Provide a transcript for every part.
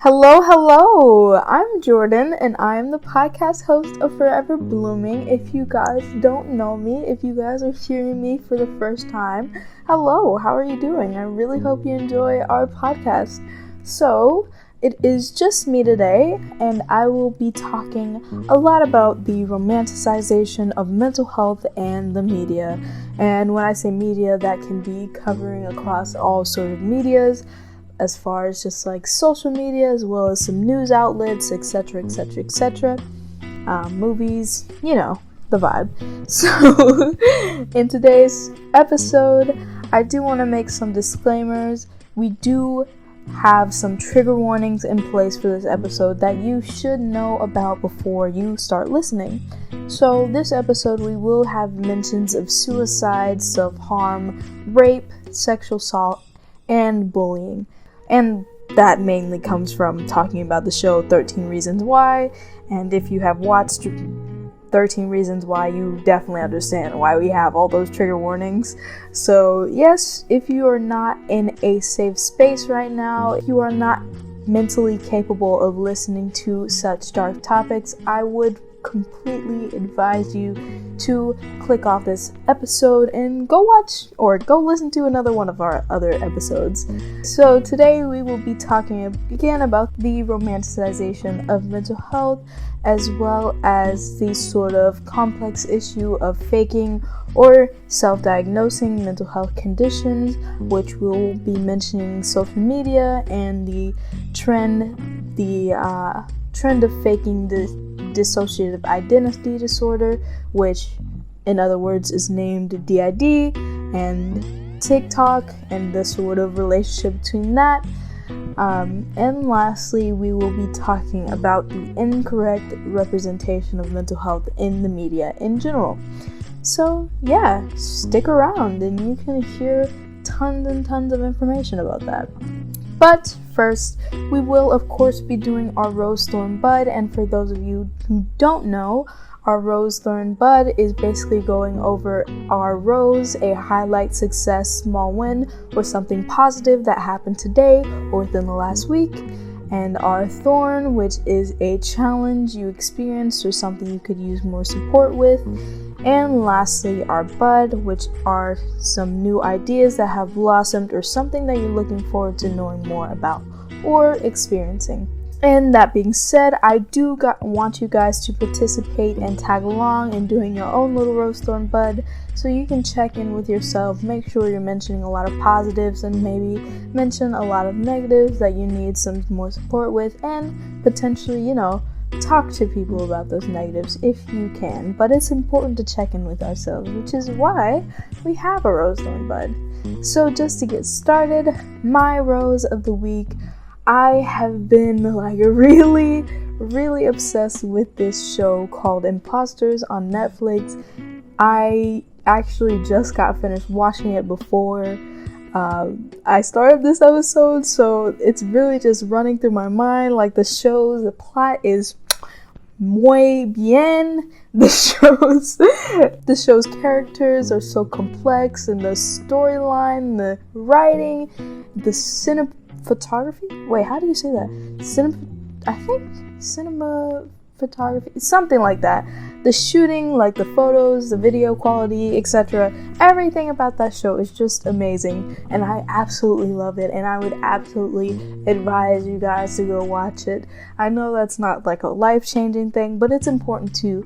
Hello, I'm Jordan, and I am the podcast host of Forever Blooming. If you guys don't know me, if you guys are hearing me for the first time, hello, how are you doing? I really hope you enjoy our podcast. So, it is just me today, and I will be talking a lot about the romanticization of mental health and the media. And when I say media, that can be covering across all sort of medias, as far as just like social media, as well as some news outlets, etc., movies, the vibe. So, in today's episode, I do want to make some disclaimers. We do have some trigger warnings in place for this episode that you should know about before you start listening. So, this episode, we will have mentions of suicide, self-harm, rape, sexual assault, and bullying. And that mainly comes from talking about the show 13 Reasons Why. And if you have watched 13 Reasons Why, you definitely understand why we have all those trigger warnings. So yes, if you are not in a safe space right now, if you are not mentally capable of listening to such dark topics, I would completely advise you to click off this episode and go watch or go listen to another one of our other episodes. So today we will be talking again about the romanticization of mental health, as well as the sort of complex issue of faking or self-diagnosing mental health conditions, which we'll be mentioning social media and the trend of faking the dissociative identity disorder, which in other words is named DID, and TikTok and the sort of relationship between that. And lastly, we will be talking about the incorrect representation of mental health in the media in general. So yeah, stick around and you can hear tons and tons of information about that. But first, we will of course be doing our Rose, Thorn, Bud, and for those of you who don't know, our Rose, Thorn, Bud is basically going over our rose, a highlight, success, small win, or something positive that happened today or within the last week, and our thorn, which is a challenge you experienced or something you could use more support with. And lastly, our bud, which are some new ideas that have blossomed or something that you're looking forward to knowing more about or experiencing. And that being said, I do want you guys to participate and tag along in doing your own little rose, thorn, bud, so you can check in with yourself, make sure you're mentioning a lot of positives and maybe mention a lot of negatives that you need some more support with, and potentially, talk to people about those negatives if you can. But it's important to check in with ourselves, which is why we have a Rose, Thorn, Bud. So just to get started, my rose of the week, I have been really obsessed with this show called Imposters on Netflix. I actually just got finished watching it before I started this episode, so it's really just running through my mind. Like the plot is muy bien. The show's characters are so complex, and the storyline, the writing, the cinematography. Wait, how do you say that? Cinematography, something like that. The shooting, like the photos, the video quality, etc. Everything about that show is just amazing, and I absolutely love it, and I would absolutely advise you guys to go watch it. I know that's not like a life-changing thing, but it's important to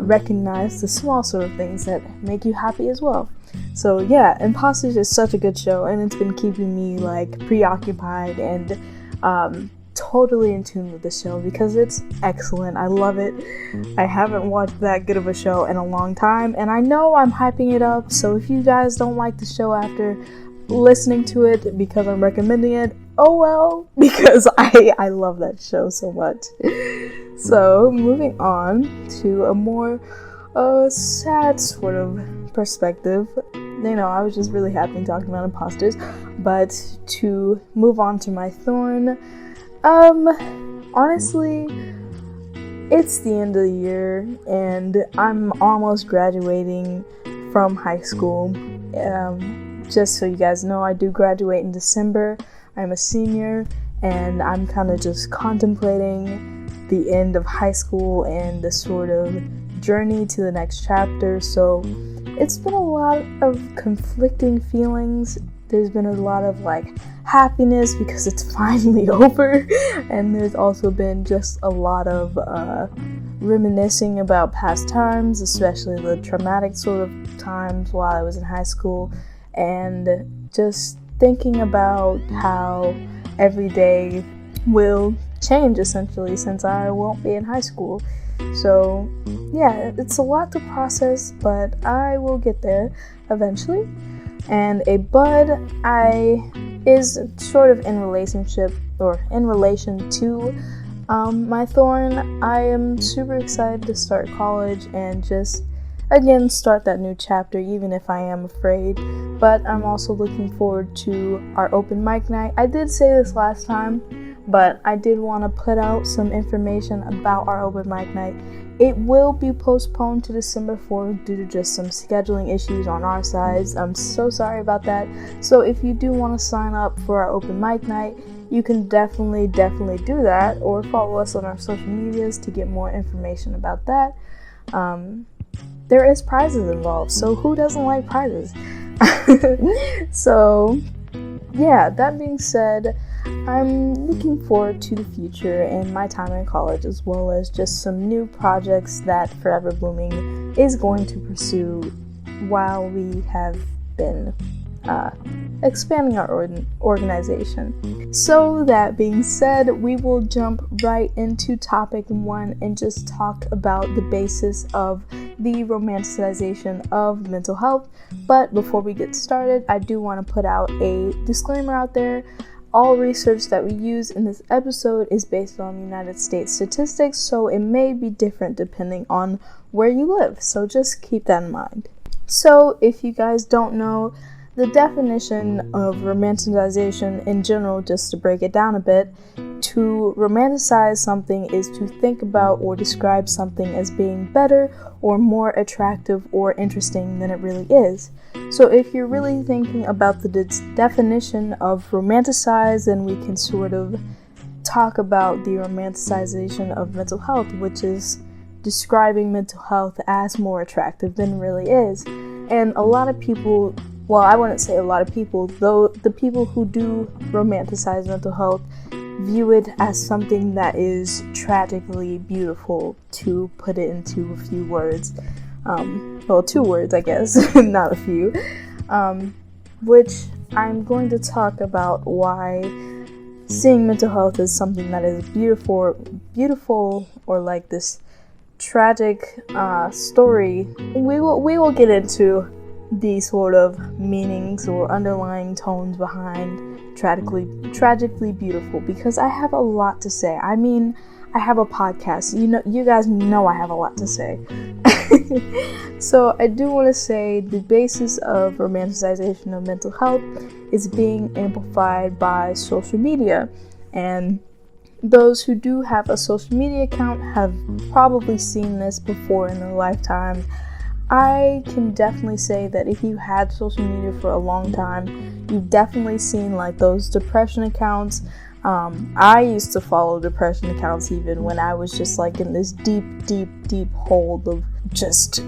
recognize the small sort of things that make you happy as well. So yeah, Imposters is such a good show, and it's been keeping me preoccupied and totally in tune with the show because it's excellent. I love it. I haven't watched that good of a show in a long time, and I know I'm hyping it up, so if you guys don't like the show after listening to it because I'm recommending it, oh well, because I love that show so much. So moving on to a more sad sort of perspective. I was just really happy talking about imposters, but to move on to my thorn, honestly, it's the end of the year, and I'm almost graduating from high school. Just so you guys know, I do graduate in December. I'm a senior, and I'm kind of just contemplating the end of high school and the sort of journey to the next chapter. So it's been a lot of conflicting feelings. There's been a lot of happiness because it's finally over, and there's also been just a lot of reminiscing about past times, especially the traumatic sort of times while I was in high school, and just thinking about how every day will change essentially since I won't be in high school. So yeah, it's a lot to process, but I will get there eventually. And a bud is sort of in relation to my thorn. I am super excited to start college and just again start that new chapter, even if I am afraid. But I'm also looking forward to our open mic night. I did say this last time, but I did want to put out some information about our open mic night. It will be postponed to December 4th due to just some scheduling issues on our sides. I'm so sorry about that. So if you do want to sign up for our open mic night, you can definitely do that, or follow us on our social medias to get more information about that. There is prizes involved, so who doesn't like prizes? So yeah, that being said, I'm looking forward to the future and my time in college, as well as just some new projects that Forever Blooming is going to pursue while we have been expanding our organization. So that being said, we will jump right into topic 1 and just talk about the basis of the romanticization of mental health. But before we get started, I do want to put out a disclaimer out there. All research that we use in this episode is based on United States statistics, so it may be different depending on where you live, so just keep that in mind. So if you guys don't know, the definition of romanticization in general, just to break it down a bit, to romanticize something is to think about or describe something as being better or more attractive or interesting than it really is. So if you're really thinking about the definition of romanticize, then we can sort of talk about the romanticization of mental health, which is describing mental health as more attractive than it really is. And a lot of people, well, I wouldn't say a lot of people, though the people who do romanticize mental health view it as something that is tragically beautiful, to put it into a few words. 2 words, I guess, not a few. Which I'm going to talk about why seeing mental health as something that is beautiful, or like this tragic story. We will get into the sort of meanings or underlying tones behind tragically beautiful, because I have a lot to say. I mean, I have a podcast. You guys know I have a lot to say. So I do want to say the basis of romanticization of mental health is being amplified by social media, and those who do have a social media account have probably seen this before in their lifetime. I can definitely say that if you had social media for a long time, you've definitely seen those depression accounts. I used to follow depression accounts even when I was just in this deep hole of just,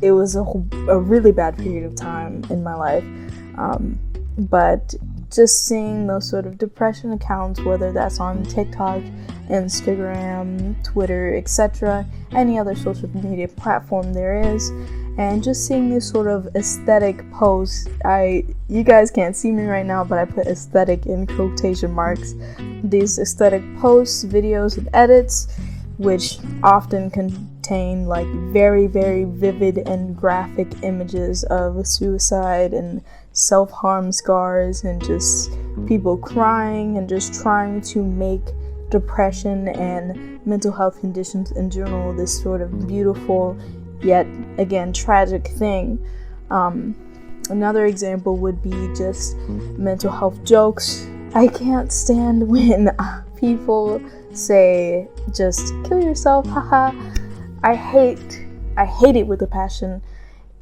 it was a really bad period of time in my life. But just seeing those sort of depression accounts, whether that's on TikTok, Instagram, Twitter, etc., any other social media platform there is, and just seeing this sort of aesthetic posts. You guys can't see me right now, but I put aesthetic in quotation marks. These aesthetic posts, videos, and edits, which often contain very, very vivid and graphic images of suicide and self-harm scars, and just people crying and just trying to make depression and mental health conditions in general this sort of beautiful yet again tragic thing. Another example would be just mental health jokes. I can't stand when people say just kill yourself, haha. I hate it with a passion.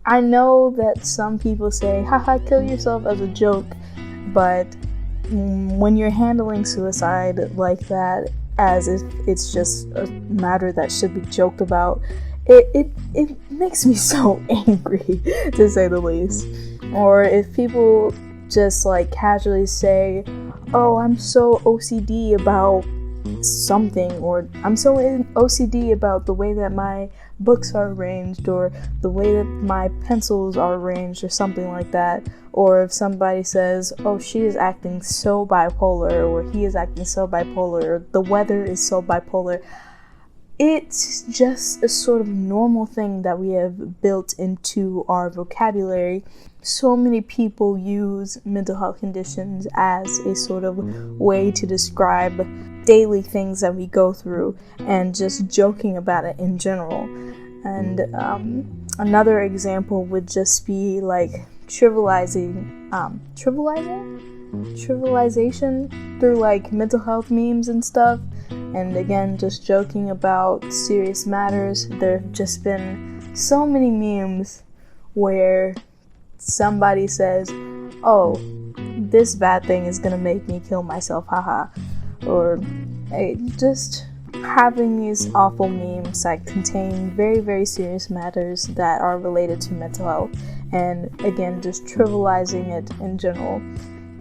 I know that some people say haha kill yourself as a joke, but when you're handling suicide like that, as if it's just a matter that should be joked about, it makes me so angry, to say the least. Or if people just like casually say, oh, I'm so OCD about something, or I'm so OCD about the way that my books are arranged, or the way that my pencils are arranged, or something like that. Or if somebody says, oh, she is acting so bipolar, or he is acting so bipolar, or the weather is so bipolar, it's just a sort of normal thing that we have built into our vocabulary. So many people use mental health conditions as a sort of way to describe daily things that we go through, and just joking about it in general. And another example would just be like trivialization through like mental health memes and stuff. And again, just joking about serious matters. There have just been so many memes where somebody says, oh, this bad thing is gonna make me kill myself, haha. Or just having these awful memes that contain very, very serious matters that are related to mental health. And again, just trivializing it in general.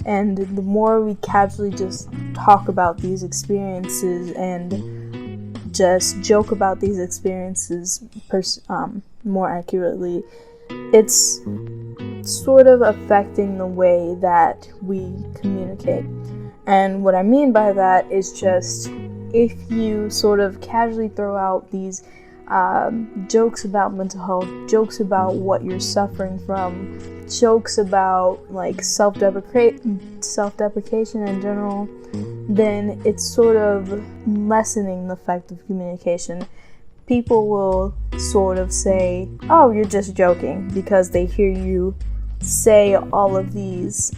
And the more we casually just talk about these experiences and just joke about these experiences more accurately, it's sort of affecting the way that we communicate. And what I mean by that is just, if you sort of casually throw out these jokes about mental health, jokes about what you're suffering from, jokes about like self-deprecation in general, then it's sort of lessening the effect of communication. People will sort of say, oh, you're just joking, because they hear you say all of these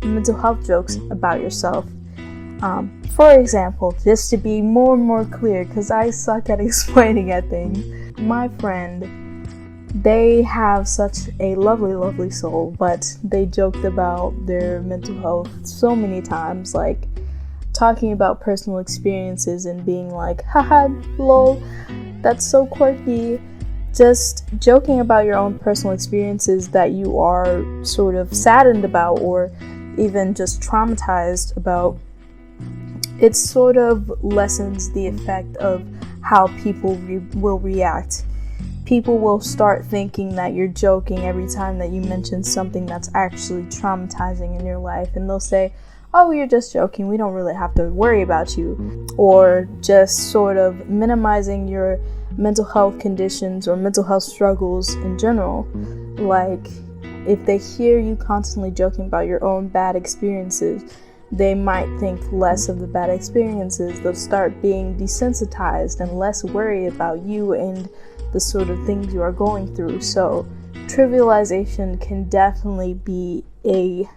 mental health jokes about yourself. For example, just to be more and more clear, because I suck at explaining at things, my friend, they have such a lovely, lovely soul, but they joked about their mental health so many times, like talking about personal experiences and being like, haha, lol, that's so quirky. Just joking about your own personal experiences that you are sort of saddened about, or even just traumatized about, it sort of lessens the effect of how people will react. People will start thinking that you're joking every time that you mention something that's actually traumatizing in your life, and they'll say, oh, you're just joking, we don't really have to worry about you. Or just sort of minimizing your mental health conditions or mental health struggles in general. Like, if they hear you constantly joking about your own bad experiences, they might think less of the bad experiences. They'll start being desensitized and less worried about you and the sort of things you are going through. So trivialization can definitely be a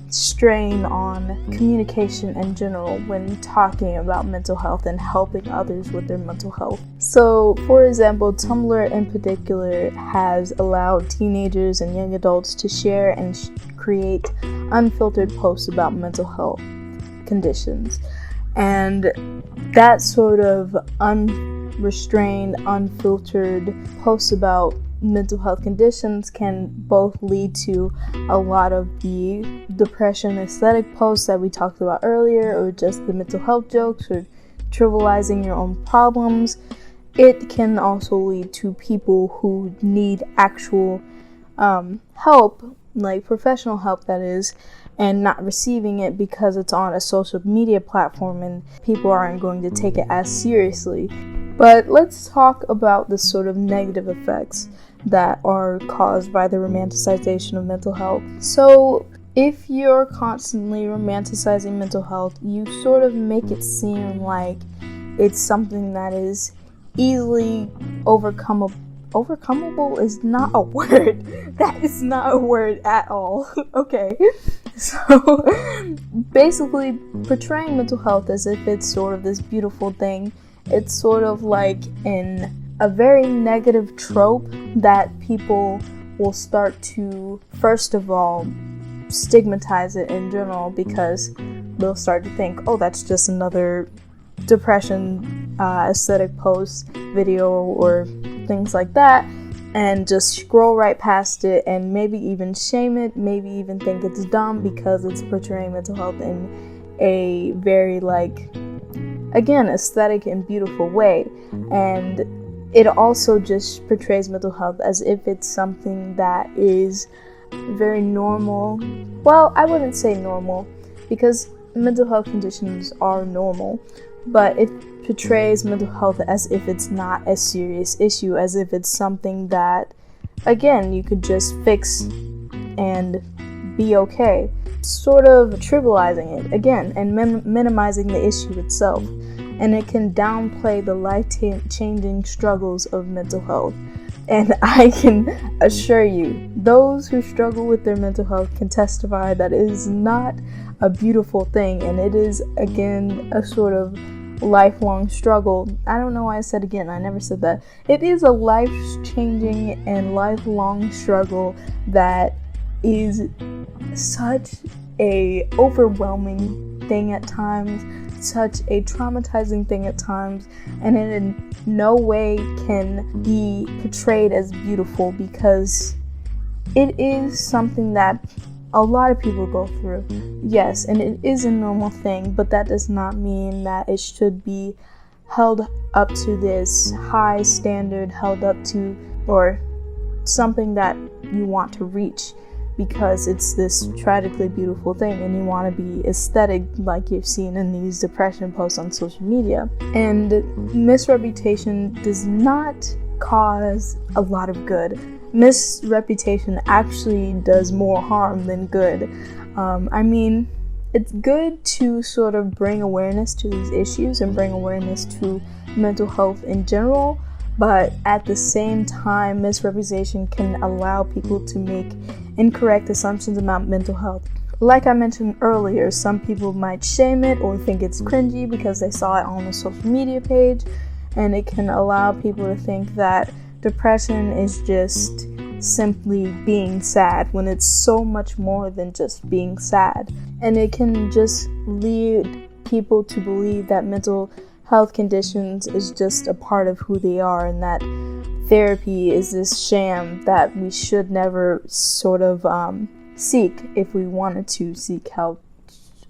strain on communication in general when talking about mental health and helping others with their mental health. So, for example, Tumblr in particular has allowed teenagers and young adults to share and create unfiltered posts about mental health conditions. And that sort of unrestrained, unfiltered posts about mental health conditions can both lead to a lot of the depression aesthetic posts that we talked about earlier, or just the mental health jokes, or trivializing your own problems. It can also lead to people who need actual help, like professional help that is, and not receiving it because it's on a social media platform and people aren't going to take it as seriously. But let's talk about the sort of negative effects that are caused by the romanticization of mental health. So if you're constantly romanticizing mental health, you sort of make it seem like it's something that is easily overcomable. Overcomable is not a word. That is not a word at all. Okay. So basically portraying mental health as if it's sort of this beautiful thing. It's sort of like a very negative trope that people will start to, first of all, stigmatize it in general, because they'll start to think, oh, that's just another depression aesthetic post, video, or things like that, and just scroll right past it and maybe even shame it, maybe even think it's dumb because it's portraying mental health in a very, again, aesthetic and beautiful way. And it also just portrays mental health as if it's something that is very normal. Well, I wouldn't say normal, because mental health conditions are normal, but it portrays mental health as if it's not a serious issue, as if it's something that, again, you could just fix and be okay. Sort of trivializing it, again, and minimizing the issue itself. And it can downplay the life-changing struggles of mental health. And I can assure you, those who struggle with their mental health can testify that it is not a beautiful thing, and it is, again, a sort of lifelong struggle. I don't know why I said again, I never said that. It is a life-changing and lifelong struggle that is such a overwhelming thing at times, such a traumatizing thing at times, and it in no way can be portrayed as beautiful, because it is something that a lot of people go through. Yes, and it is a normal thing, but that does not mean that it should be held up to this high standard, held up to, or something that you want to reach, because it's this tragically beautiful thing and you want to be aesthetic, like you've seen in these depression posts on social media. And misreputation does not cause a lot of good. Misreputation actually does more harm than good. I mean, it's good to sort of bring awareness to these issues and bring awareness to mental health in general, but at the same time, misrepresentation can allow people to make incorrect assumptions about mental health. Like I mentioned earlier, some people might shame it or think it's cringy because they saw it on a social media page, and it can allow people to think that depression is just simply being sad, when it's so much more than just being sad. And it can just lead people to believe that mental health conditions is just a part of who they are, and that therapy is this sham that we should never sort of seek if we wanted to seek help.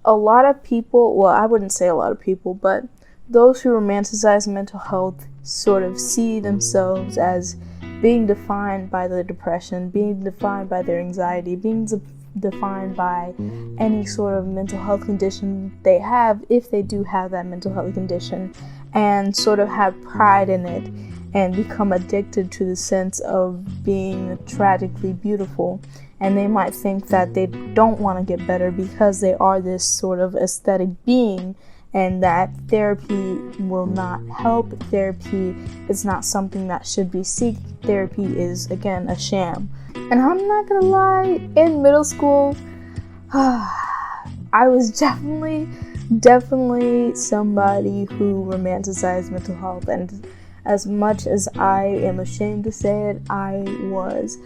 A lot of people, well, I wouldn't say a lot of people, but those who romanticize mental health sort of see themselves as being defined by their depression, being defined by their anxiety, being defined by any sort of mental health condition they have, if they do have that mental health condition, and sort of have pride in it and become addicted to the sense of being tragically beautiful. And they might think that they don't want to get better because they are this sort of aesthetic being, and that therapy will not help. Therapy is not something that should be sought. Therapy is, again, a sham. And I'm not gonna lie, in middle school, I was definitely somebody who romanticized mental health, and as much as I am ashamed to say it, I was.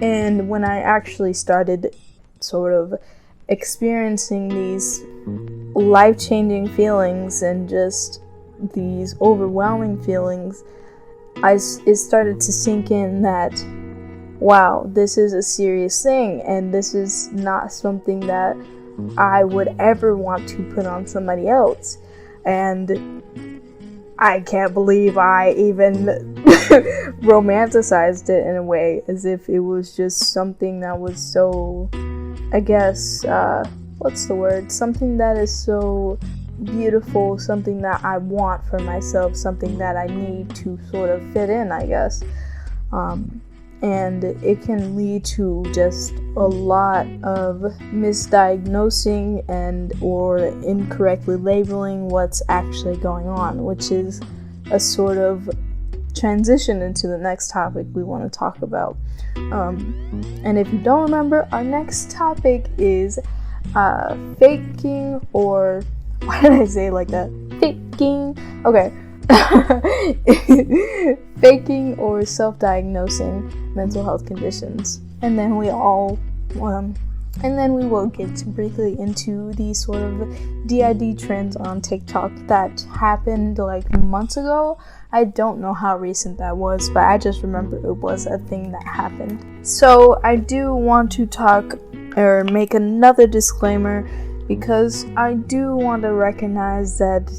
And when I actually started sort of experiencing these life-changing feelings and just these overwhelming feelings, it started to sink in that, wow, this is a serious thing, and this is not something that I would ever want to put on somebody else. And I can't believe I even romanticized it in a way, as if it was just something that was so, I guess, what's the word? Something that is so beautiful, something that I want for myself, something that I need to sort of fit in, I guess. And it can lead to just a lot of misdiagnosing and or incorrectly labeling what's actually going on, which is a sort of transition into the next topic we want to talk about. And if you don't remember, our next topic is faking, or why did I say it like that? Faking. Okay. Faking or self-diagnosing mental health conditions. And then we all And then we will get briefly into the sort of DID trends on TikTok that happened like months ago. I don't know how recent that was, but I just remember it was a thing that happened. So I do want to talk or make another disclaimer, because I do want to recognize that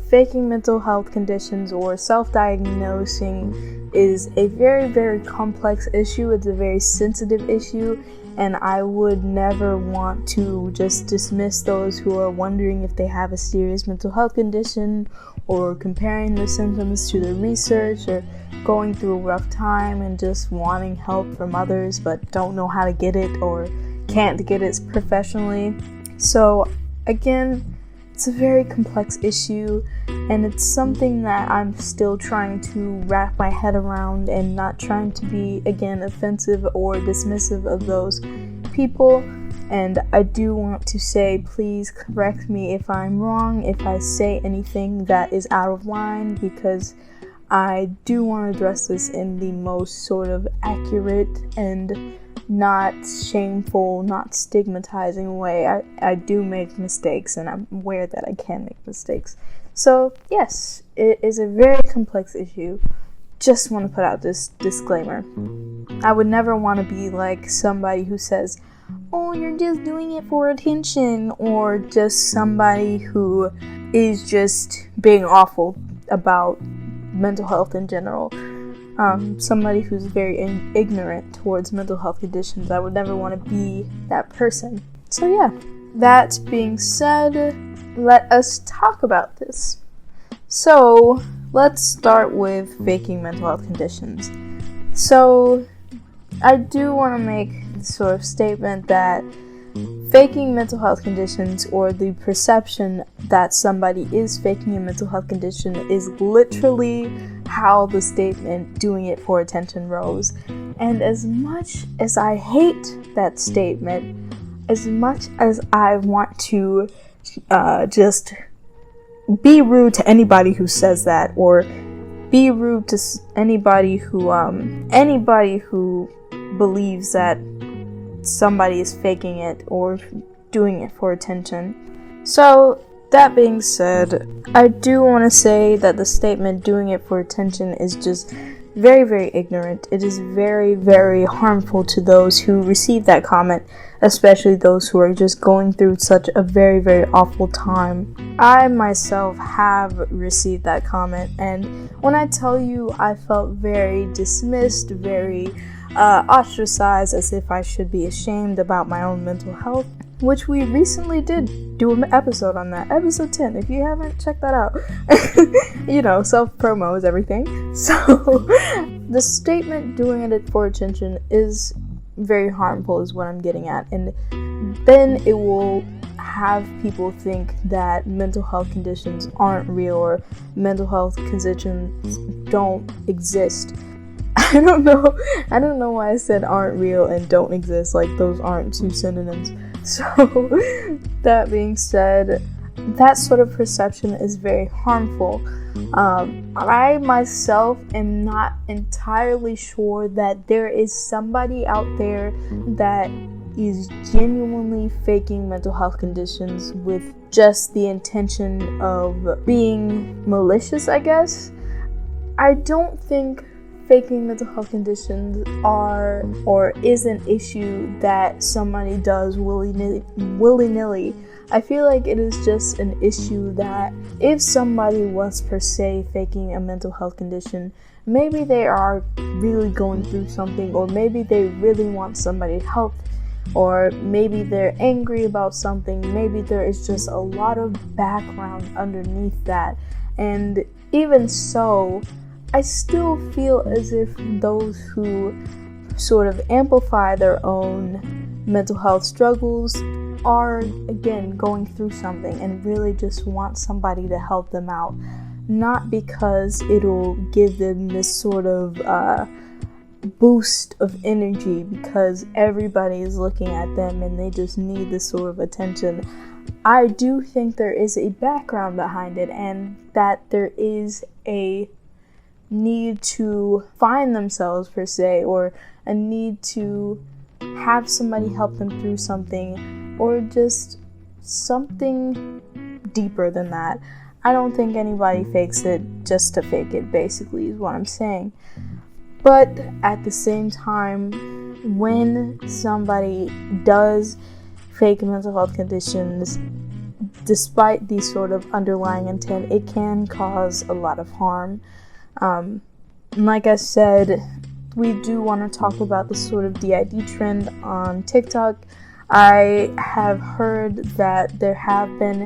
faking mental health conditions or self-diagnosing is a very, very complex issue. It's a very sensitive issue, and I would never want to just dismiss those who are wondering if they have a serious mental health condition, or comparing the symptoms to the research, or going through a rough time and just wanting help from others but don't know how to get it or can't get it professionally. So again, it's a very complex issue, and it's something that I'm still trying to wrap my head around, and not trying to be, again, offensive or dismissive of those people. And I do want to say, please correct me if I'm wrong, if I say anything that is out of line, because I do want to address this in the most sort of accurate and not shameful, not stigmatizing way. I do make mistakes, and I'm aware that I can make mistakes. So yes, it is a very complex issue. Just want to put out this disclaimer. I would never want to be like somebody who says, oh, you're just doing it for attention, or just somebody who is just being awful about mental health in general. Somebody who's very ignorant towards mental health conditions. I would never want to be that person. So yeah, that being said, let us talk about this. So let's start with faking mental health conditions. So I do want to make the sort of statement that faking mental health conditions, or the perception that somebody is faking a mental health condition, is literally how the statement "doing it for attention" rose. And as much as I hate that statement, as much as I want to just be rude to anybody who says that, or be rude to anybody who believes that somebody is faking it or doing it for attention. So that being said, I do want to say that the statement "doing it for attention" is just very, very ignorant. It is very, very harmful to those who receive that comment, especially those who are just going through such a very, very awful time. I myself have received that comment, and when I tell you, I felt very dismissed, very ostracized, as if I should be ashamed about my own mental health, which we recently did do an episode on that, episode 10. If you haven't, check that out. Self-promo is everything. So the statement "doing it for attention" is very harmful, is what I'm getting at, and then it will have people think that mental health conditions aren't real, or mental health conditions don't exist. I don't know why I said "aren't real" and "don't exist," like those aren't two synonyms. So that being said, that sort of perception is very harmful. I myself am not entirely sure that there is somebody out there that is genuinely faking mental health conditions with just the intention of being malicious, I guess. I don't think faking mental health conditions are or is an issue that somebody does willy-nilly. I feel like it is just an issue that if somebody was per se faking a mental health condition, maybe they are really going through something, or maybe they really want somebody to help, or maybe they're angry about something. Maybe there is just a lot of background underneath that. And even so, I still feel as if those who sort of amplify their own mental health struggles are, again, going through something and really just want somebody to help them out. Not because it'll give them this sort of boost of energy because everybody is looking at them and they just need this sort of attention. I do think there is a background behind it, and that there is a need to find themselves per se, or a need to have somebody help them through something, or just something deeper than that. I don't think anybody fakes it just to fake it, basically, is what I'm saying. But at the same time, when somebody does fake mental health conditions, despite the sort of underlying intent, it can cause a lot of harm. Like I said, we do want to talk about the sort of DID trend on TikTok. I have heard that there have been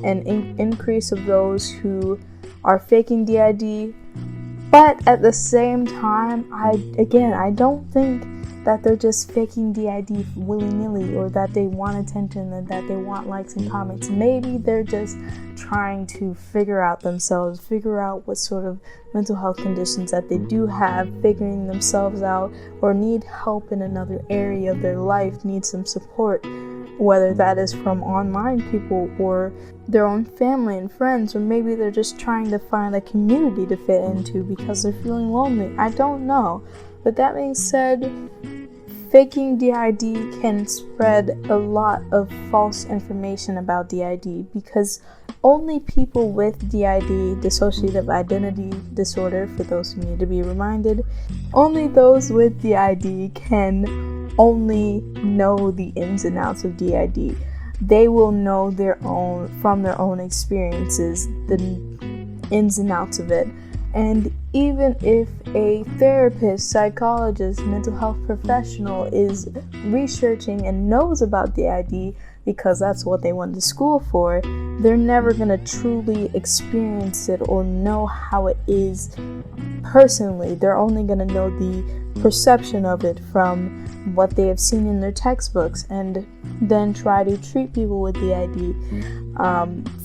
an increase of those who are faking DID, but at the same time, I don't think that they're just faking DID willy-nilly, or that they want attention and that they want likes and comments. Maybe they're just trying to figure out themselves, figure out what sort of mental health conditions that they do have, figuring themselves out, or need help in another area of their life, need some support, whether that is from online people or their own family and friends, or maybe they're just trying to find a community to fit into because they're feeling lonely. I don't know. But that being said, faking DID can spread a lot of false information about DID, because only people with DID, dissociative identity disorder, for those who need to be reminded, only those with DID can only know the ins and outs of DID. They will know from their own experiences, the ins and outs of it. And even if a therapist, psychologist, mental health professional is researching and knows about DID because that's what they went to school for, they're never going to truly experience it or know how it is personally. They're only going to know the perception of it from what they have seen in their textbooks, and then try to treat people with DID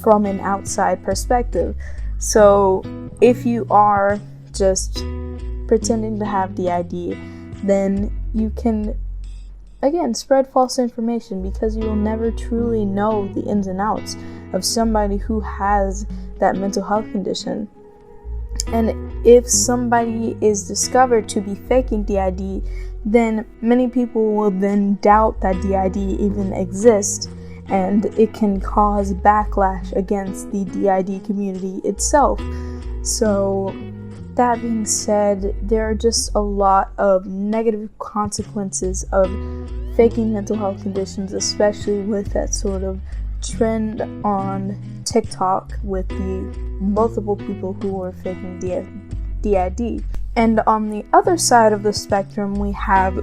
from an outside perspective. So if you are just pretending to have DID, then you can, again, spread false information, because you will never truly know the ins and outs of somebody who has that mental health condition. And if somebody is discovered to be faking DID, then many people will then doubt that DID even exists, and it can cause backlash against the DID community itself. So, that being said, there are just a lot of negative consequences of faking mental health conditions, especially with that sort of trend on TikTok with the multiple people who are faking DID. And on the other side of the spectrum, we have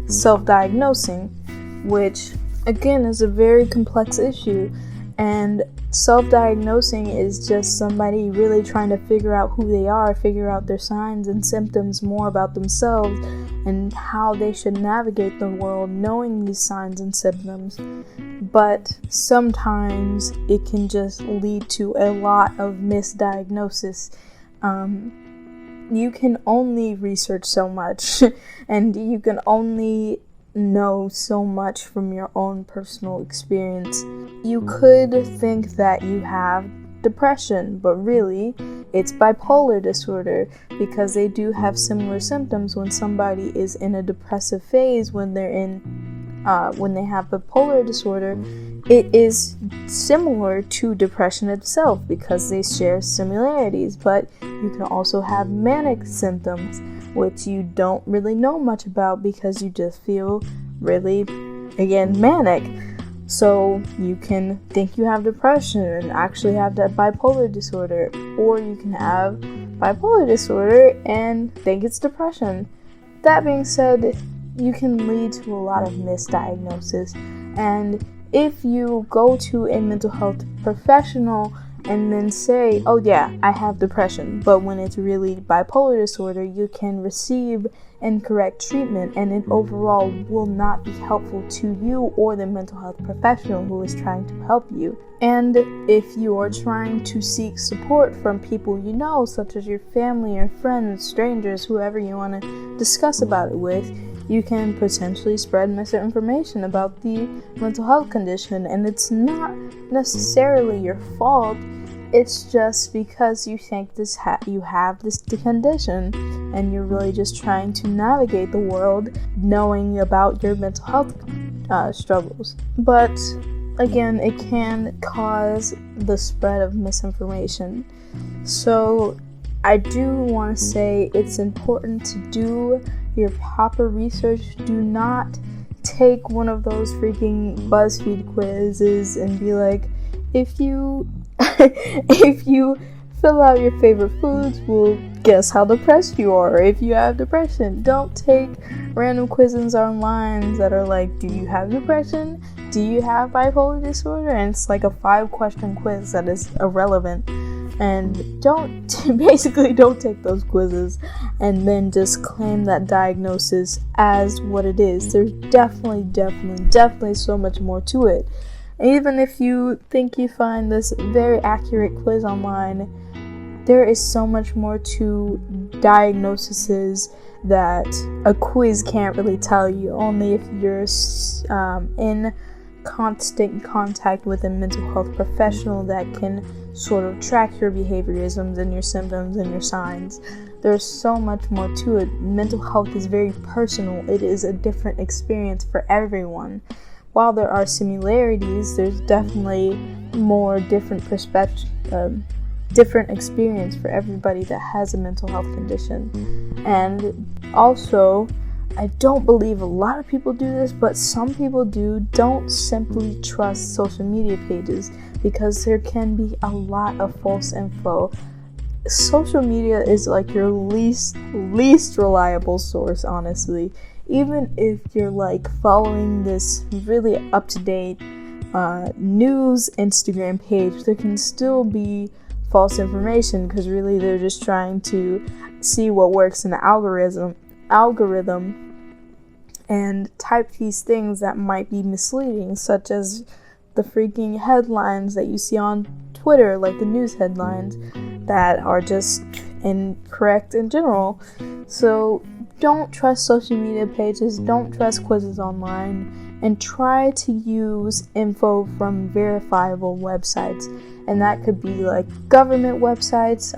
self-diagnosing, which again is a very complex issue. And self-diagnosing is just somebody really trying to figure out who they are, figure out their signs and symptoms, more about themselves and how they should navigate the world, knowing these signs and symptoms. But sometimes it can just lead to a lot of misdiagnosis. You can only research so much, and you can only know so much from your own personal experience. You could think that you have depression, but really it's bipolar disorder, because they do have similar symptoms when somebody is in a depressive phase. When they have bipolar disorder, it is similar to depression itself because they share similarities. But you can also have manic symptoms, which you don't really know much about because you just feel really, again, manic. So you can think you have depression and actually have that bipolar disorder, or you can have bipolar disorder and think it's depression. That being said, you can lead to a lot of misdiagnosis. And if you go to a mental health professional and then say, oh yeah, I have depression, but when it's really bipolar disorder, you can receive incorrect treatment, and it overall will not be helpful to you or the mental health professional who is trying to help you. And if you are trying to seek support from people you know, such as your family or friends, strangers, whoever you want to discuss about it with, you can potentially spread misinformation about the mental health condition. And it's not necessarily your fault. it's just because you think you have this condition, and you're really just trying to navigate the world knowing about your mental health struggles. But again, it can cause the spread of misinformation. So I do want to say it's important to do your proper research. Do not take one of those freaking BuzzFeed quizzes and be like, if you fill out your favorite foods, well, guess how depressed you are if you have depression. Don't take random quizzes online that are like, do you have depression? Do you have bipolar disorder? And it's like a 5-question quiz that is irrelevant. And don't take those quizzes and then just claim that diagnosis as what it is. There's definitely so much more to it. Even if you think you find this very accurate quiz online, there is so much more to diagnoses that a quiz can't really tell you. Only if you're in constant contact with a mental health professional that can sort of track your behaviorisms and your symptoms and your signs. There's so much more to it. Mental health is very personal. It is a different experience for everyone. While there are similarities, there's definitely more different different experience for everybody that has a mental health condition. And also, I don't believe a lot of people do this, but some people do. Don't simply trust social media pages, because there can be a lot of false info. Social media is like your least reliable source, honestly. Even if you're like following this really up-to-date news Instagram page, there can still be false information, because really they're just trying to see what works in the algorithm and type these things that might be misleading, such as the freaking headlines that you see on Twitter, like the news headlines that are just incorrect in general. So don't trust social media pages, don't trust quizzes online, and try to use info from verifiable websites. And that could be like government websites.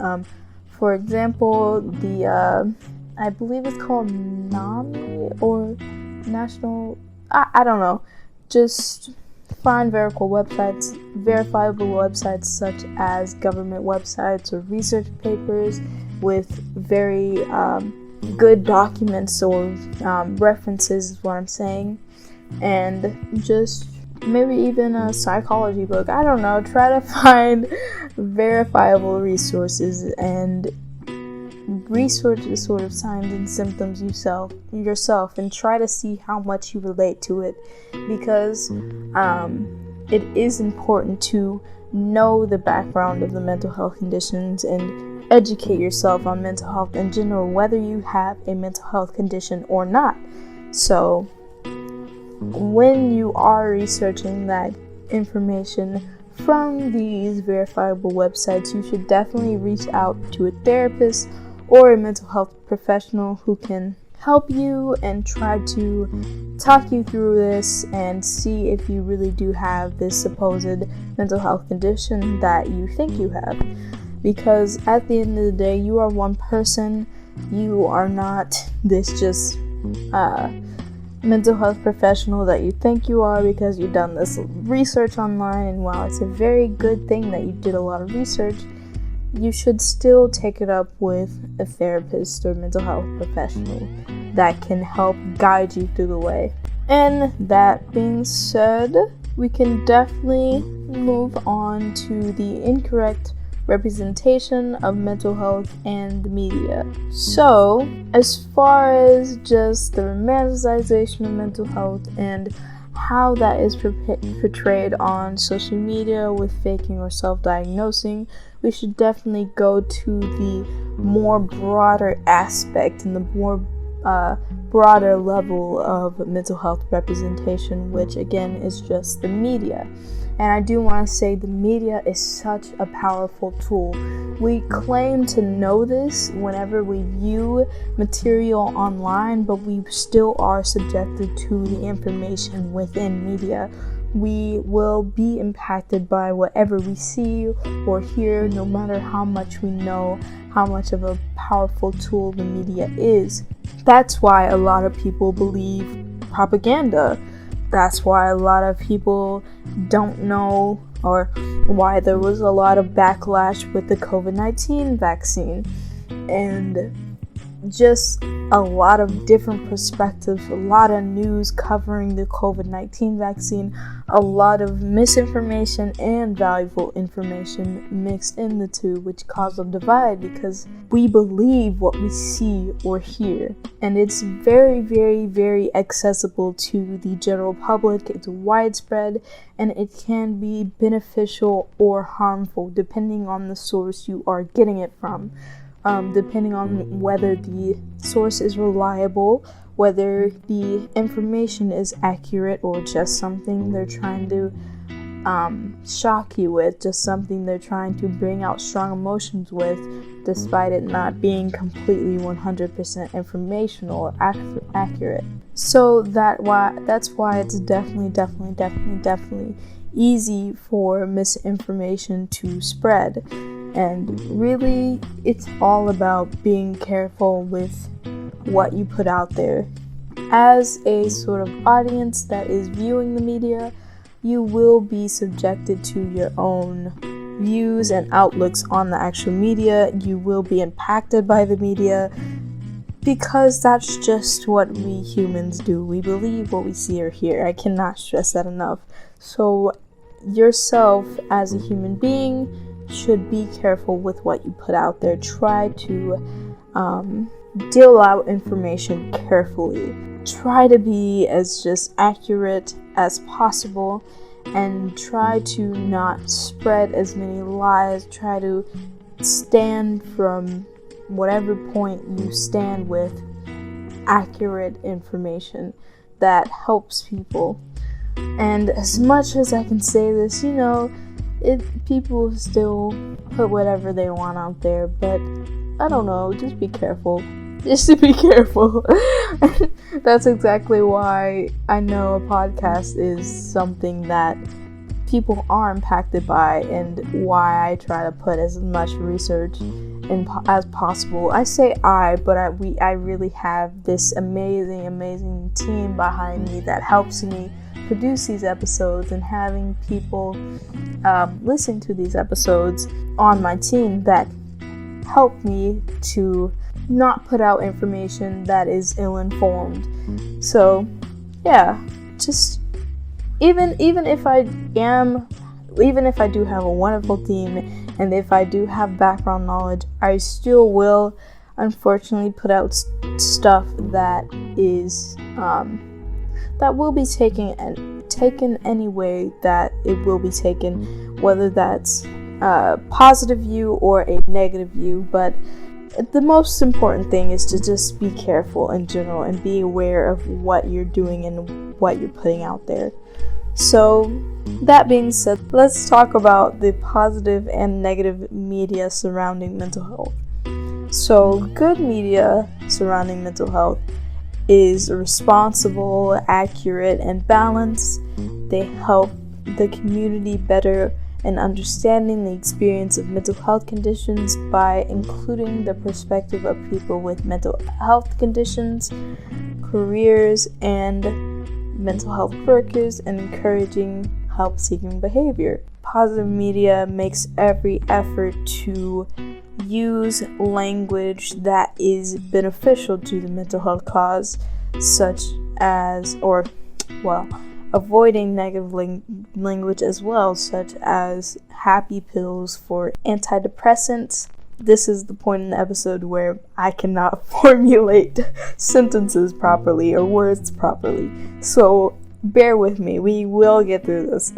For example, the I believe it's called NAMI or National. I don't know. Just find verifiable websites such as government websites or research papers with very good documents or references is what I'm saying. And just maybe even a psychology book. I don't know. Try to find verifiable resources and research the sort of signs and symptoms yourself and try to see how much you relate to it, because it is important to know the background of the mental health conditions and educate yourself on mental health in general, whether you have a mental health condition or not. So when you are researching that information from these verifiable websites, you should definitely reach out to a therapist or a mental health professional who can help you and try to talk you through this and see if you really do have this supposed mental health condition that you think you have. Because at the end of the day, you are one person. You are not this just mental health professional that you think you are because you've done this research online. And while it's a very good thing that you did a lot of research, you should still take it up with a therapist or mental health professional that can help guide you through the way. And that being said, we can definitely move on to the incorrect representation of mental health and the media. So, as far as just the romanticization of mental health and how that is portrayed on social media with faking or self-diagnosing, we should definitely go to the more broader aspect and the more broader level of mental health representation, which again is just the media. And I do want to say the media is such a powerful tool. We claim to know this whenever we view material online, but we still are subjected to the information within media, we will be impacted by whatever we see or hear, no matter how much we know how much of a powerful tool the media is. That's why a lot of people believe propaganda. That's why a lot of people don't know, or why there was a lot of backlash with the COVID-19 vaccine. And just a lot of different perspectives, a lot of news covering the COVID-19 vaccine, a lot of misinformation and valuable information mixed in the two, which cause a divide because we believe what we see or hear. And it's very, very, very accessible to the general public. It's widespread, and it can be beneficial or harmful depending on the source you are getting it from. Depending on whether the source is reliable, whether the information is accurate, or just something they're trying to shock you with, just something they're trying to bring out strong emotions with, despite it not being completely 100% informational or accurate. So that's why it's definitely easy for misinformation to spread. And really, it's all about being careful with what you put out there. As a sort of audience that is viewing the media, you will be subjected to your own views and outlooks on the actual media. You will be impacted by the media because that's just what we humans do. We believe what we see or hear. I cannot stress that enough. So yourself as a human being should be careful with what you put out there. Try to deal out information carefully. Try to be as just accurate as possible, and try to not spread as many lies. Try to stand from whatever point you stand with accurate information that helps people. And as much as I can say this, people still put whatever they want out there, but I don't know, just be careful. Just to be careful. That's exactly why I know a podcast is something that people are impacted by, and why I try to put as much research as possible. I say but I really have this amazing team behind me that helps me produce these episodes, and having people listen to these episodes on my team that help me to not put out information that is ill-informed. So yeah, just even if I do have a wonderful team, and if I do have background knowledge, I still will unfortunately put out stuff that is that will be taken any way that it will be taken, whether that's a positive view or a negative view. But the most important thing is to just be careful in general and be aware of what you're doing and what you're putting out there. So that being said, let's talk about the positive and negative media surrounding mental health. So good media surrounding mental health is responsible, accurate, and balanced. They help the community better in understanding the experience of mental health conditions by including the perspective of people with mental health conditions, careers, and mental health workers, and encouraging help-seeking behavior. Positive media makes every effort to use language that is beneficial to the mental health cause, such as, avoiding negative language as well, such as happy pills for antidepressants. This is the point in the episode where I cannot formulate sentences properly or words properly. So bear with me, we will get through this.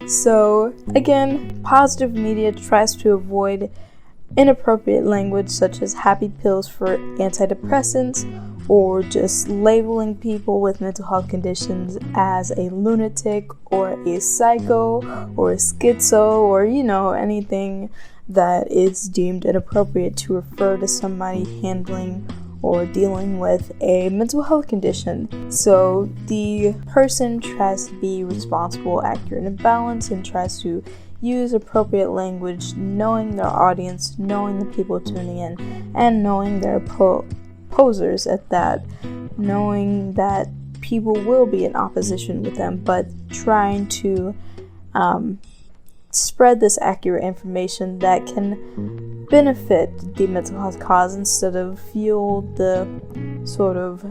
So again, positive media tries to avoid inappropriate language such as happy pills for antidepressants, or just labeling people with mental health conditions as a lunatic or a psycho or a schizo, or anything that is deemed inappropriate to refer to somebody handling or dealing with a mental health condition. So the person tries to be responsible, accurate, and balanced, and tries to use appropriate language, knowing their audience, knowing the people tuning in, and knowing their posers at that, knowing that people will be in opposition with them, but trying to spread this accurate information that can benefit the mental health cause instead of fuel the sort of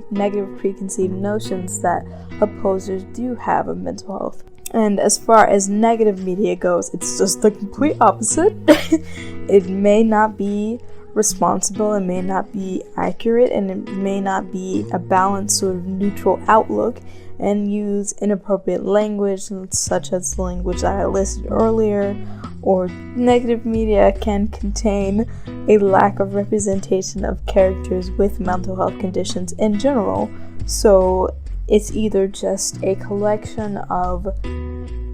negative preconceived notions that opposers do have of mental health. And as far as negative media goes, it's just the complete opposite. It may not be responsible, it may not be accurate, and it may not be a balanced sort of neutral outlook, and use inappropriate language such as the language that I listed earlier. Or negative media can contain a lack of representation of characters with mental health conditions in general. So it's either just a collection of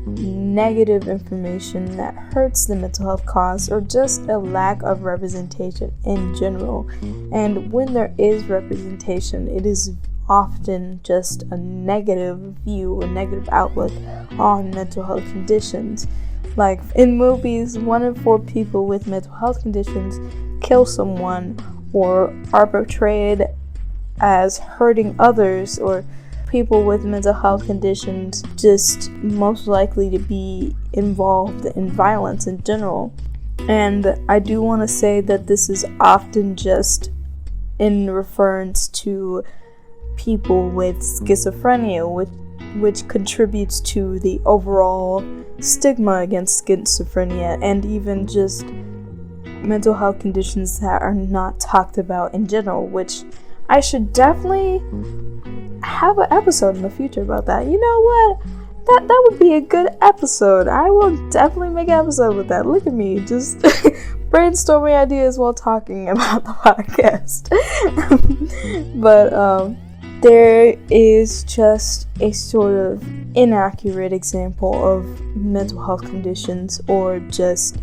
negative information that hurts the mental health cause, or just a lack of representation in general. And when there is representation, it is often just a negative view, a negative outlook on mental health conditions. Like in movies, 1 in 4 people with mental health conditions kill someone or are portrayed as hurting others, or people with mental health conditions just most likely to be involved in violence in general. And I do want to say that this is often just in reference to people with schizophrenia, which contributes to the overall stigma against schizophrenia, and even just mental health conditions that are not talked about in general, which I should definitely have an episode in the future about that. You know what? That would be a good episode. I will definitely make an episode with that. Look at me, just brainstorming ideas while talking about the podcast. But there is just a sort of inaccurate example of mental health conditions, or just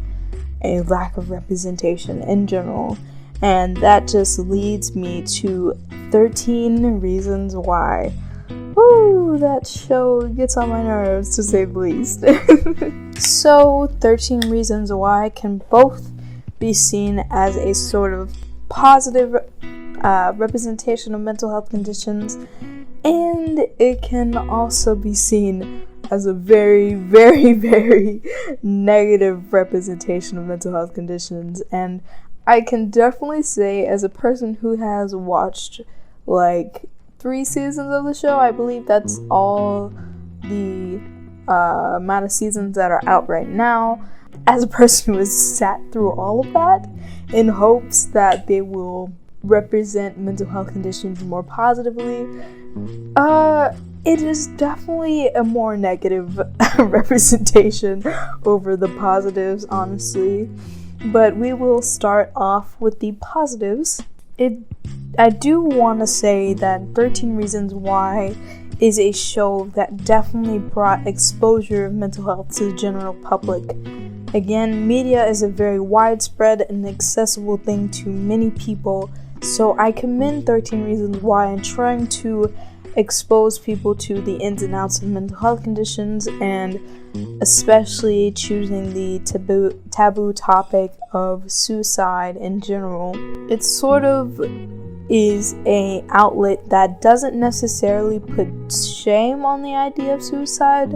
a lack of representation in general. And that just leads me to 13 Reasons Why. Woo, that show gets on my nerves, to say the least. So, 13 Reasons Why can both be seen as a sort of positive representation of mental health conditions, and it can also be seen as a very, very, very negative representation of mental health conditions. And I can definitely say, as a person who has watched like 3 seasons of the show, I believe that's all the amount of seasons that are out right now, as a person who has sat through all of that in hopes that they will represent mental health conditions more positively, it is definitely a more negative representation over the positives, honestly. But we will start off with the positives. I do want to say that 13 Reasons Why is a show that definitely brought exposure of mental health to the general public. Again, media is a very widespread and accessible thing to many people, so I commend 13 Reasons Why in trying to expose people to the ins and outs of mental health conditions, and especially choosing the taboo topic of suicide in general. It sort of is an outlet that doesn't necessarily put shame on the idea of suicide,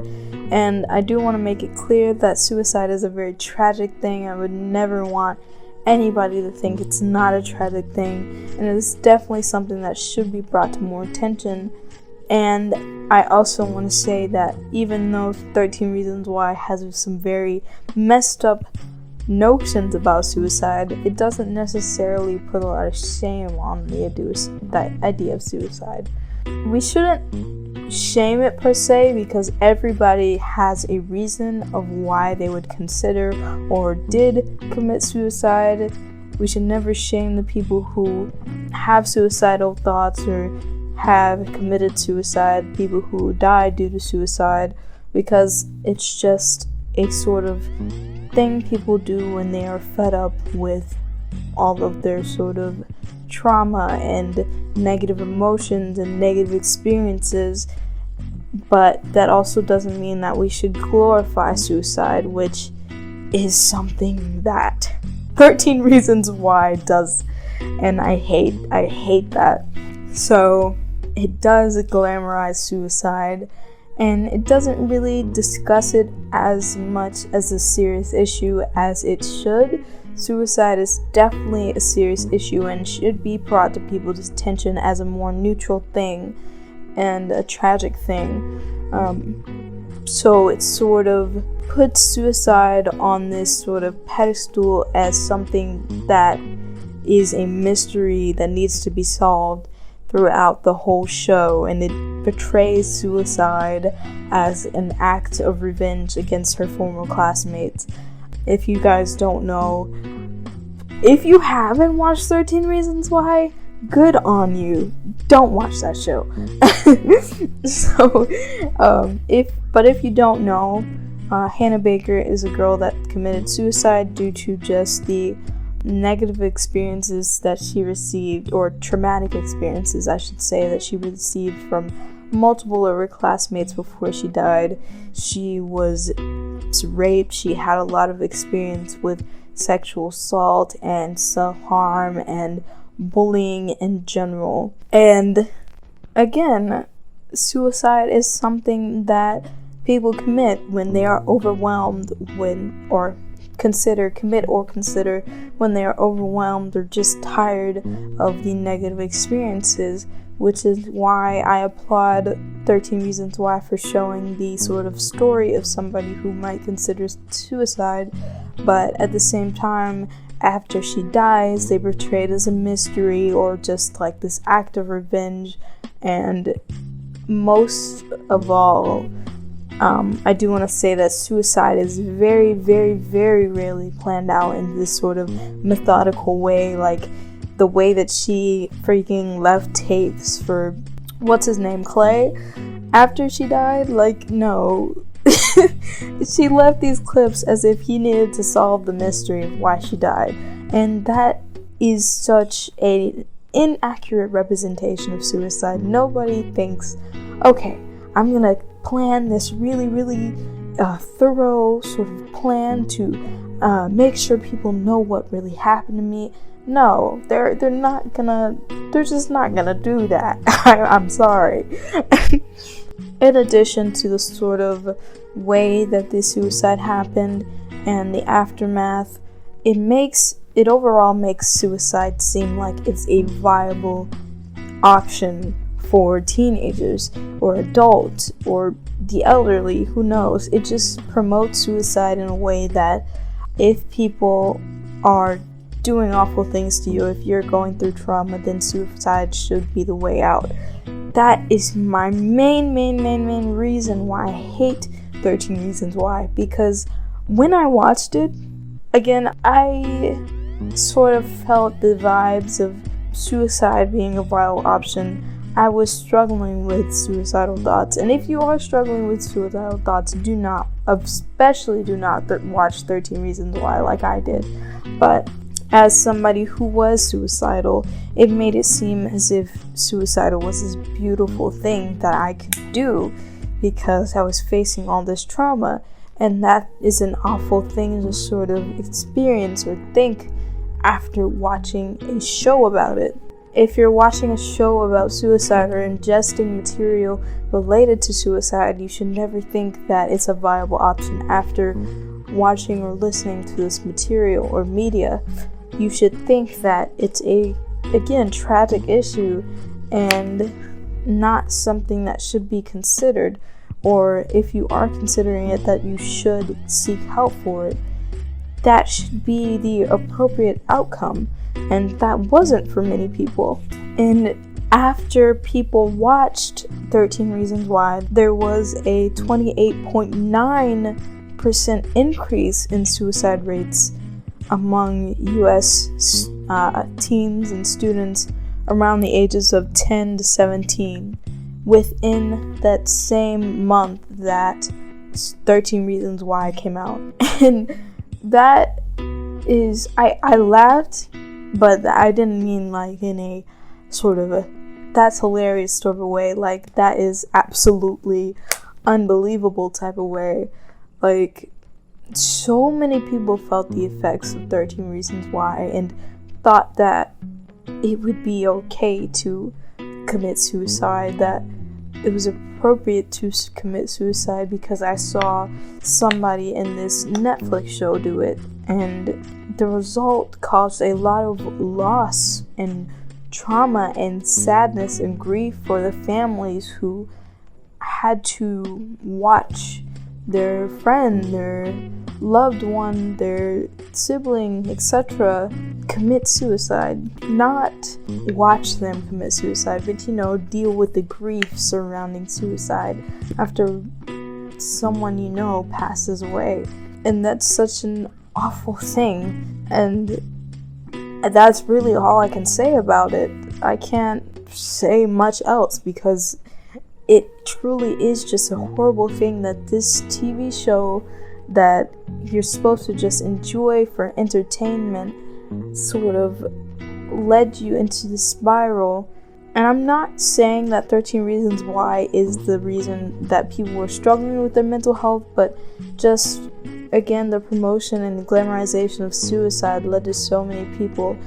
and I do want to make it clear that suicide is a very tragic thing. I would never want anybody to think it's not a tragic thing, and it is definitely something that should be brought to more attention. And I also want to say that even though 13 Reasons Why has some very messed up notions about suicide, it doesn't necessarily put a lot of shame on the idea of suicide. We shouldn't shame it per se, because everybody has a reason of why they would consider or did commit suicide. We should never shame the people who have suicidal thoughts or have committed suicide, people who died due to suicide, because it's just a sort of thing people do when they are fed up with all of their sort of trauma and negative emotions and negative experiences, but that also doesn't mean that we should glorify suicide, which is something that 13 Reasons Why does, and I hate that. So it does glamorize suicide, and it doesn't really discuss it as much as a serious issue as it should. Suicide is definitely a serious issue and should be brought to people's attention as a more neutral thing and a tragic thing. So it sort of puts suicide on this sort of pedestal as something that is a mystery that needs to be solved throughout the whole show, and it portrays suicide as an act of revenge against her former classmates. If you guys don't know, if you haven't watched 13 Reasons Why, good on you. Don't watch that show. If you don't know, Hannah Baker is a girl that committed suicide due to just the negative experiences that she received, or traumatic experiences, I should say, that she received from multiple of her classmates before she died. She was raped. She had a lot of experience with sexual assault and self-harm and bullying in general. And again, suicide is something that people commit when they are overwhelmed, consider when they are overwhelmed or just tired of the negative experiences, which is why I applaud 13 Reasons Why for showing the sort of story of somebody who might consider suicide, but at the same time, after she dies, they portray it as a mystery or just like this act of revenge. And most of all, I do want to say that suicide is very, very, very rarely planned out in this sort of methodical way, like the way that she freaking left tapes for, what's his name, Clay, after she died. Like, no. She left these clips as if he needed to solve the mystery of why she died. And that is such an inaccurate representation of suicide. Nobody thinks, okay, I'm gonna plan this really, really thorough sort of plan to make sure people know what really happened to me. No, they're just not gonna do that. I'm sorry. In addition to the sort of way that the suicide happened and the aftermath, it overall makes suicide seem like it's a viable option for teenagers or adults or the elderly, who knows. It just promotes suicide in a way that if people are doing awful things to you, if you're going through trauma, then suicide should be the way out. That is my main reason why I hate 13 Reasons Why, because when I watched it, again, I sort of felt the vibes of suicide being a viable option. I was struggling with suicidal thoughts, and if you are struggling with suicidal thoughts, especially do not watch 13 Reasons Why like I did. But as somebody who was suicidal, it made it seem as if suicide was this beautiful thing that I could do because I was facing all this trauma, and that is an awful thing to sort of experience or think after watching a show about it. If you're watching a show about suicide or ingesting material related to suicide, you should never think that it's a viable option after watching or listening to this material or media. You should think that it's a, again, tragic issue and not something that should be considered, or if you are considering it, that you should seek help for it. That should be the appropriate outcome, and that wasn't for many people. And after people watched 13 Reasons Why, there was a 28.9% increase in suicide rates among U.S. teens and students around the ages of 10 to 17 within that same month that 13 Reasons Why came out. And that is, I laughed But I didn't mean like in a sort of a that's hilarious sort of a way. Like, that is absolutely unbelievable type of way. Like, so many people felt the effects of 13 Reasons Why and thought that it would be okay to commit suicide, that it was appropriate to commit suicide because I saw somebody in this Netflix show do it, and the result caused a lot of loss and trauma and sadness and grief for the families who had to watch their friend, their loved one, their sibling, etc. commit suicide. Not watch them commit suicide, but deal with the grief surrounding suicide after someone passes away. And that's such an awful thing, and that's really all I can say about it. I can't say much else because it truly is just a horrible thing that this TV show that you're supposed to just enjoy for entertainment sort of led you into the spiral. And I'm not saying that 13 Reasons Why is the reason that people were struggling with their mental health, but just, again, the promotion and the glamorization of suicide led to so many people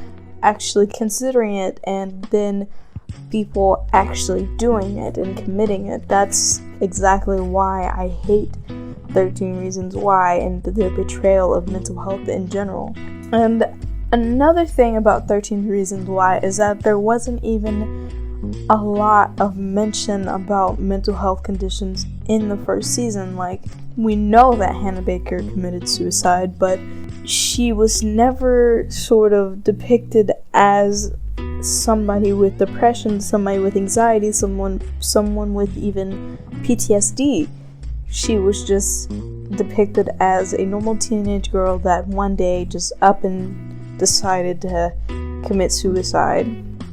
actually considering it, and then people actually doing it and committing it. That's exactly why I hate 13 Reasons Why and their portrayal of mental health in general. And another thing about 13 Reasons Why is that there wasn't even a lot of mention about mental health conditions in the first season. Like, we know that Hannah Baker committed suicide, but she was never sort of depicted as somebody with depression, somebody with anxiety, someone with even PTSD. She was just depicted as a normal teenage girl that one day just up and decided to commit suicide.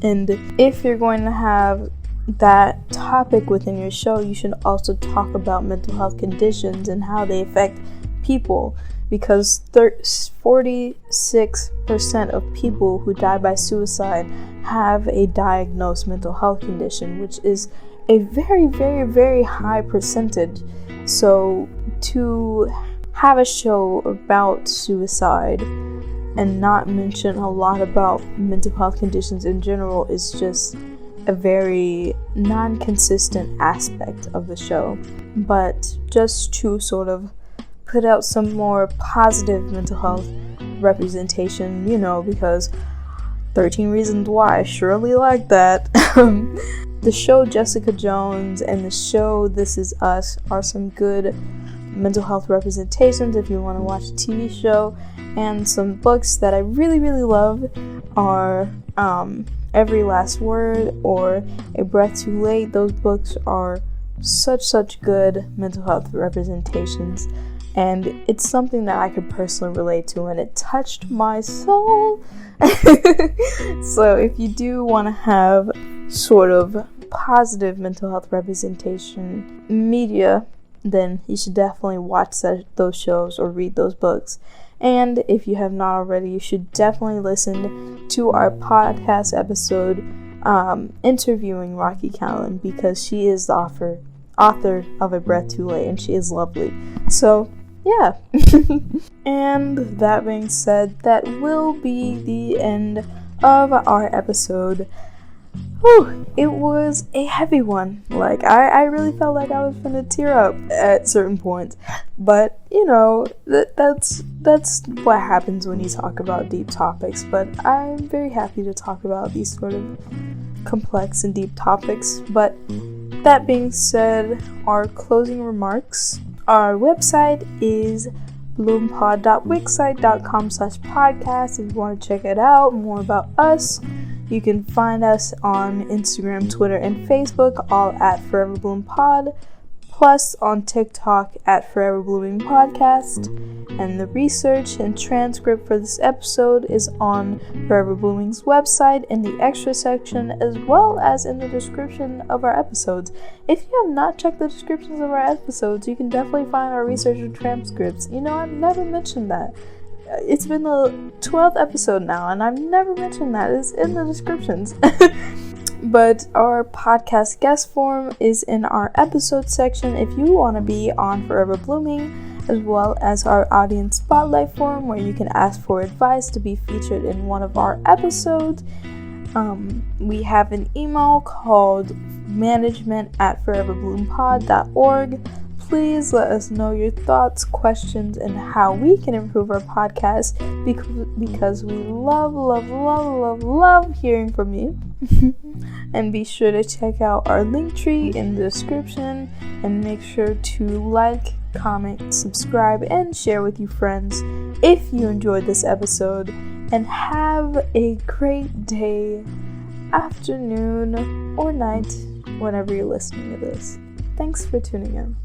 And if you're going to have that topic within your show, you should also talk about mental health conditions and how they affect people, because 46% of people who die by suicide have a diagnosed mental health condition, which is a very, very, very high percentage. So to have a show about suicide and not mention a lot about mental health conditions in general is just a very non-consistent aspect of the show. But just to sort of put out some more positive mental health representation, because 13 Reasons Why I surely like that. The show Jessica Jones and the show This Is Us are some good mental health representations if you want to watch a TV show. And some books that I really, really love are Every Last Word or A Breath Too Late. Those books are such good mental health representations, and it's something that I could personally relate to, and it touched my soul. So if you do want to have sort of positive mental health representation media, then you should definitely watch those shows or read those books. And if you have not already, you should definitely listen to our podcast episode interviewing Rocky Callan, because she is the author of A Breath Too Late, and she is lovely. So, yeah. And that being said, that will be the end of our episode. Whew, it was a heavy one. Like, I really felt like I was gonna tear up at certain points. But, that's what happens when you talk about deep topics. But I'm very happy to talk about these sort of complex and deep topics. But that being said, our closing remarks. Our website is bloompod.wixsite.com/podcast. If you want to check it out, more about us, you can find us on Instagram, Twitter, and Facebook, all at Forever Bloom Pod, plus on TikTok at Forever Blooming Podcast. And the research and transcript for this episode is on Forever Blooming's website in the extra section, as well as in the description of our episodes. If you have not checked the descriptions of our episodes, you can definitely find our research and transcripts. I've never mentioned that. it's been the 12th episode now, and I've never mentioned that. It's in the descriptions. But our podcast guest form is in our episode section if you want to be on Forever Blooming, as well as our audience spotlight form where you can ask for advice to be featured in one of our episodes. We have an email called management@foreverbloomPod.org. Please let us know your thoughts, questions, and how we can improve our podcast because we love hearing from you. And be sure to check out our link tree in the description and make sure to like, comment, subscribe, and share with your friends if you enjoyed this episode. And have a great day, afternoon, or night whenever you're listening to this. Thanks for tuning in.